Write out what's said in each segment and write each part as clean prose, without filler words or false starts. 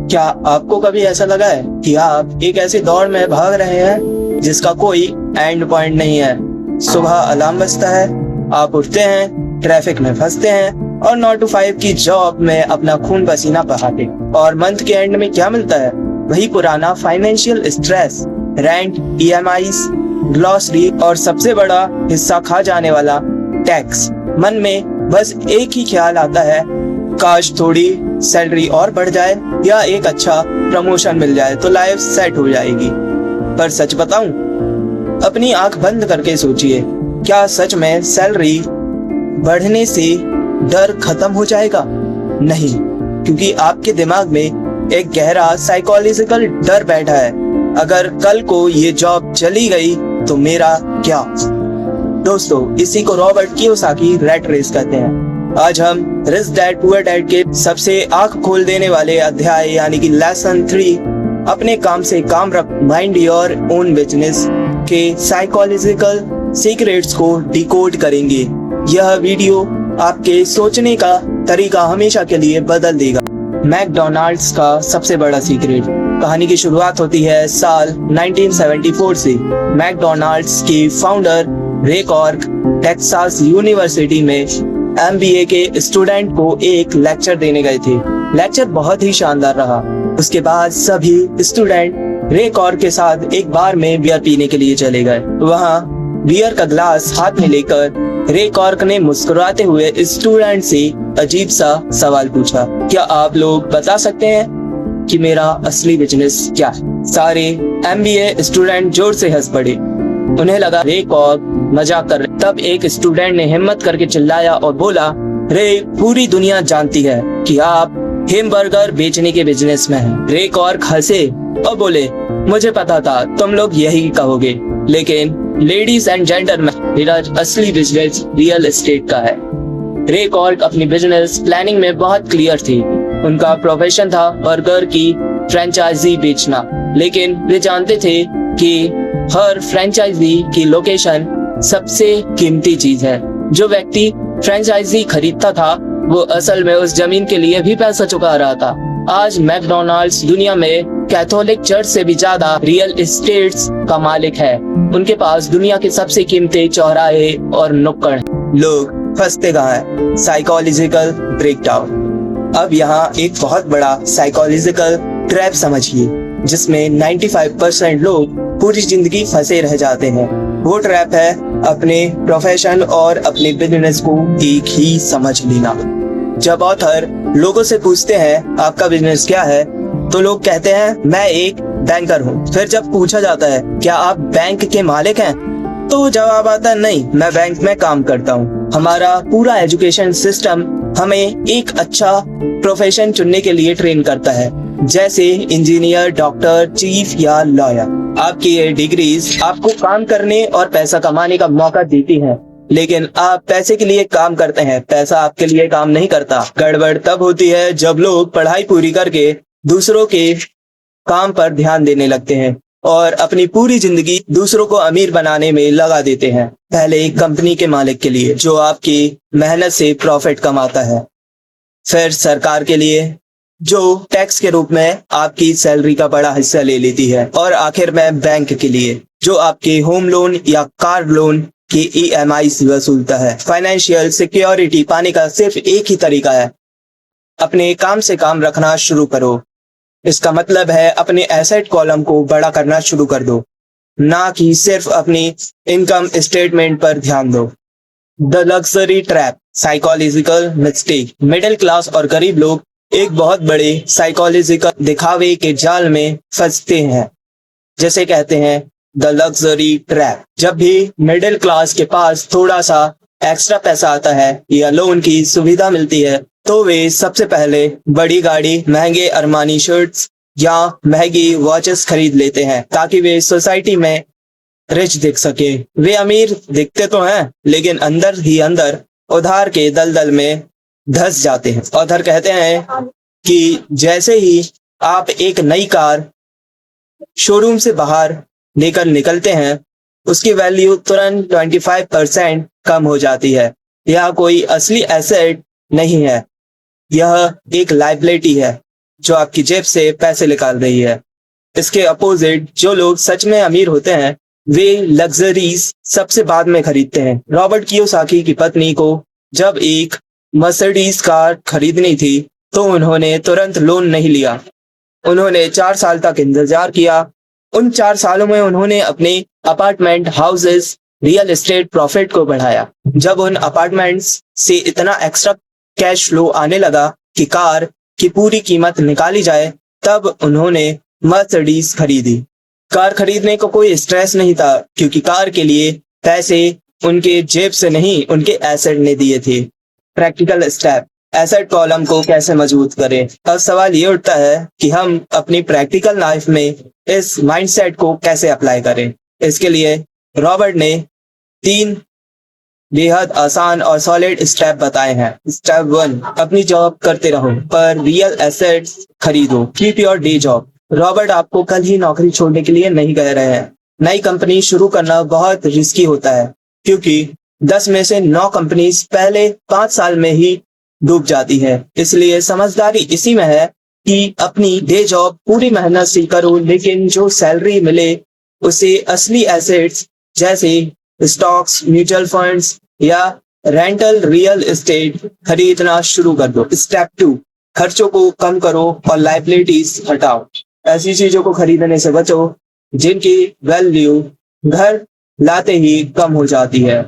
क्या आपको कभी ऐसा लगा है कि आप एक ऐसी दौड़ में भाग रहे हैं जिसका कोई एंड पॉइंट नहीं है? सुबह अलार्म बजता है, आप उठते हैं, ट्रैफिक में फंसते हैं और 9 to 5 की जॉब में अपना खून पसीना बहाते, और मंथ के एंड में क्या मिलता है? वही पुराना financial stress, rent, EMIs, glossary और सबसे बड़ा हिस्सा खा जाने वाला टैक्स। मन में बस एक ही ख्याल आता है, काश थोड़ी सैलरी और बढ़ जाए या एक अच्छा प्रमोशन मिल जाए तो लाइफ सेट हो जाएगी। पर सच बताऊं, अपनी आंख बंद करके सोचिए, क्या सच में सैलरी बढ़ने से डर खत्म हो जाएगा? नहीं, क्योंकि आपके दिमाग में एक गहरा साइकोलॉजिकल डर बैठा है, अगर कल को ये जॉब चली गई तो मेरा क्या? दोस्तों, इसी को रॉबर्ट कियोसाकी रैट रेस कहते हैं। आज हम रिच डैड पुअर डैड के सबसे आंख खोल देने वाले अध्याय यानी कि लेसन 3, अपने काम से काम रख, माइंड योर ओन बिजनेस के साइकोलॉजिकल सीक्रेट्स को डिकोड करेंगे। यह वीडियो आपके सोचने का तरीका हमेशा के लिए बदल देगा। मैकडॉनल्ड्स का सबसे बड़ा सीक्रेट। कहानी की शुरुआत होती है साल 1974 से। मैकडॉनल्ड्स के फाउंडर रे कॉर्क टेक्सास यूनिवर्सिटी में MBA के स्टूडेंट को एक लेक्चर देने गए थे। लेक्चर बहुत ही शानदार रहा। उसके बाद सभी स्टूडेंट रे कॉर्क के साथ एक बार में बियर पीने के लिए चले गए। वहाँ बियर का ग्लास हाथ में लेकर रे कॉर्क ने मुस्कुराते हुए स्टूडेंट से अजीब सा सवाल पूछा, क्या आप लोग बता सकते हैं कि मेरा असली बिजनेस क्या है? सारे MBA स्टूडेंट जोर से हंस पड़े। उन्हें लगा रे कॉर्क मजाक कर रहे। तब एक स्टूडेंट ने हिम्मत करके चिल्लाया और बोला, रे, पूरी दुनिया जानती है कि आप हैमबर्गर बेचने के बिजनेस में हैं। रे कॉर्क हंसे और बोले, मुझे पता था तुम लोग यही कहोगे, लेकिन लेडीज एंड जेंटलमैन, मेरा असली बिजनेस रियल एस्टेट का है। रे कॉर्क अपनी बिजनेस प्लानिंग में बहुत क्लियर थी। उनका प्रोफेशन था बर्गर की फ्रेंचाइजी बेचना, लेकिन वे जानते थे कि हर फ्रेंचाइजी की लोकेशन सबसे कीमती चीज है। जो व्यक्ति फ्रेंचाइजी खरीदता था वो असल में उस जमीन के लिए भी पैसा चुका रहा था। आज मैकडॉनल्ड्स दुनिया में कैथोलिक चर्च से भी ज्यादा रियल एस्टेट्स का मालिक है। उनके पास दुनिया के सबसे कीमती चौराहे और नुक्कड़। लोग फंसते कहाँ हैं? Psychological breakdown. अब यहाँ एक बहुत बड़ा साइकोलॉजिकल ट्रैप समझिए, जिसमें 95% लोग पूरी जिंदगी फंसे रह जाते हैं। वो ट्रैप है अपने प्रोफेशन और अपने बिजनेस को एक ही समझ लेना। जब ऑथर लोगों से पूछते हैं आपका बिजनेस क्या है, तो लोग कहते हैं मैं एक बैंकर हूँ। फिर जब पूछा जाता है क्या आप बैंक के मालिक हैं, तो जवाब आता है नहीं, मैं बैंक में काम करता हूँ। हमारा पूरा एजुकेशन सिस्टम हमें एक अच्छा प्रोफेशन चुनने के लिए ट्रेन करता है, जैसे इंजीनियर, डॉक्टर, चीफ या लॉयर। आपकी ये डिग्रीज आपको काम करने और पैसा कमाने का मौका देती हैं, लेकिन आप पैसे के लिए काम करते हैं, पैसा आपके लिए काम नहीं करता। गड़बड़ तब होती है जब लोग पढ़ाई पूरी करके दूसरों के काम पर ध्यान देने लगते हैं और अपनी पूरी जिंदगी दूसरों को अमीर बनाने में लगा देते हैं। पहले एक कंपनी के मालिक के लिए जो आपकी मेहनत से प्रॉफिट कमाता है, फिर सरकार के लिए जो टैक्स के रूप में आपकी सैलरी का बड़ा हिस्सा ले लेती है, और आखिर में बैंक के लिए जो आपके होम लोन या कार लोन की EMIs वसूलता है। फाइनेंशियल सिक्योरिटी पाने का सिर्फ एक ही तरीका है, अपने काम से काम रखना शुरू करो। इसका मतलब है अपने एसेट कॉलम को बड़ा करना शुरू कर दो, ना कि सिर्फ अपनी इनकम स्टेटमेंट पर ध्यान दो। The luxury trap, psychological mistake. Middle class और गरीब लोग एक बहुत बड़े साइकोलॉजिकल दिखावे के जाल में फंसते हैं, जैसे कहते हैं द लग्जरी ट्रैप। जब भी मिडिल क्लास के पास थोड़ा सा एक्स्ट्रा पैसा आता है या लोन की सुविधा मिलती है, तो वे सबसे पहले बड़ी गाड़ी, महंगे अरमानी शर्ट्स या महंगी वॉचेस खरीद लेते हैं, ताकि वे सोसाइटी में रिच दिख सके। वे अमीर दिखते तो हैं, लेकिन अंदर ही अंदर उधार के दलदल में धस जाते हैं। ऑथर कहते हैं कि जैसे ही आप एक नई कार शोरूम से बाहर लेकर निकलते हैं, उसकी वैल्यू तुरंत 25% कम हो जाती है। यह कोई असली एसेट नहीं है, यह एक लायबिलिटी है। जो आपकी जेब से पैसे निकाल रही है। इसके अपोजिट जो लोग सच में अमीर होते हैं वे लग्जरीज सबसे बाद में खरीदते हैं। रॉबर्ट कियोसाकी की पत्नी को जब एक मर्सिडीज कार खरीदनी थी तो उन्होंने तुरंत लोन नहीं लिया। उन्होंने 4 साल तक इंतजार किया। उन 4 सालों में उन्होंने अपने apartment, houses, real estate profit को बढ़ाया। जब उन अपार्टमेंट्स से इतना एक्स्ट्रा कैश फ्लो आने लगा कि कार की पूरी कीमत निकाली जाए, तब उन्होंने मर्सिडीज खरीदी। कार खरीदने को कोई स्ट्रेस नहीं था क्योंकि कार के लिए पैसे उनके जेब से नहीं, उनके एसेट ने दिए थे। प्रैक्टिकल स्टेप, एसेट कॉलम को कैसे मजबूत करें। अब सवाल ये उठता है कि हम अपनी प्रैक्टिकल लाइफ में इस माइंडसेट को कैसे अप्लाई करें। इसके लिए रॉबर्ट ने 3 बेहद आसान और सॉलिड स्टेप बताए हैं। स्टेप 1, अपनी जॉब करते रहो पर रियल एसेट्स खरीदो। Keep your day job. Robert आपको कल ही नौकरी छोड़ने के लिए नहीं कह रहे हैं। नई कंपनी शुरू करना बहुत रिस्की होता है क्योंकि 10 में से 9 कंपनीज पहले 5 साल में ही डूब जाती है। इसलिए समझदारी इसी में है कि अपनी डे जॉब पूरी मेहनत से करो, लेकिन जो सैलरी मिले उसे असली एसेट्स जैसे स्टॉक्स, म्यूचुअल फंड्स या रेंटल रियल एस्टेट खरीदना शुरू कर दो। स्टेप 2, खर्चों को कम करो और लायबिलिटीज हटाओ। ऐसी चीजों को खरीदने से बचो जिनकी वैल्यू घर लाते ही कम हो जाती है।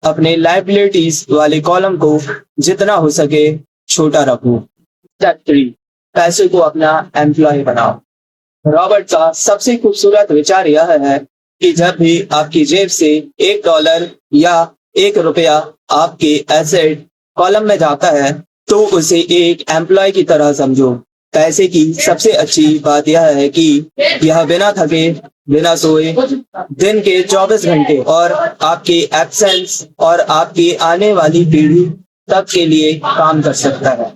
अपने लायबिलिटीज वाले कॉलम को जितना हो सके छोटा रखो। स्टेप 3, पैसे को अपना एम्प्लॉय बनाओ। रॉबर्ट का सबसे खूबसूरत विचार यह है कि जब भी आपकी जेब से $1 या ₹1 आपके एसेट कॉलम में जाता है तो उसे एक एम्प्लॉय की तरह समझो। पैसे की सबसे अच्छी बात यह है कि यह बिना थके, बिना सोए दिन के 24 घंटे और आपके एब्सेंस और आपकी आने वाली पीढ़ी तक के लिए काम कर सकता है।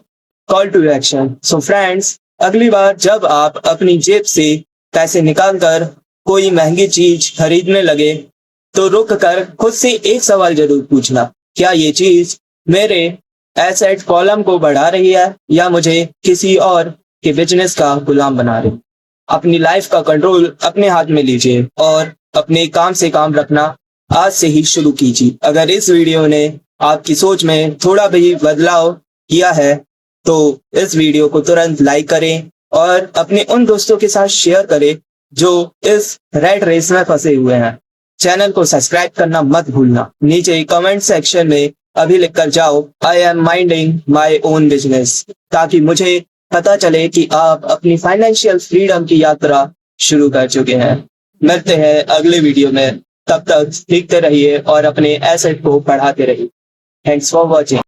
Call to action. So friends, अगली बार जब आप अपनी जेब से पैसे निकालकर कोई महंगी चीज खरीदने लगे तो रुक कर खुद से एक सवाल जरूर पूछना, क्या ये चीज मेरे एसेट कॉलम को बढ़ा रही है या मुझे किसी और के बिजनेस का गुलाम बना रही। अपनी लाइफ का कंट्रोल अपने हाथ में लीजिए और अपने काम से काम रखना आज से ही शुरू कीजिए। अगर इस वीडियो ने आपकी सोच में थोड़ा भी बदलाव किया है तो इस वीडियो को तुरंत लाइक करें और अपने उन दोस्तों के साथ शेयर करें जो इस रैट रेस में फंसे हुए हैं। चैनल को सब्सक्राइब करना मत भूलना। नीचे कमेंट सेक्शन में अभी लिखकर जाओ, I am minding my own business, ताकि मुझे पता चले कि आप अपनी फाइनेंशियल फ्रीडम की यात्रा शुरू कर चुके हैं। मिलते हैं अगले वीडियो में, तब तक सीखते रहिए और अपने एसेट को बढ़ाते रहिए। Thanks for watching.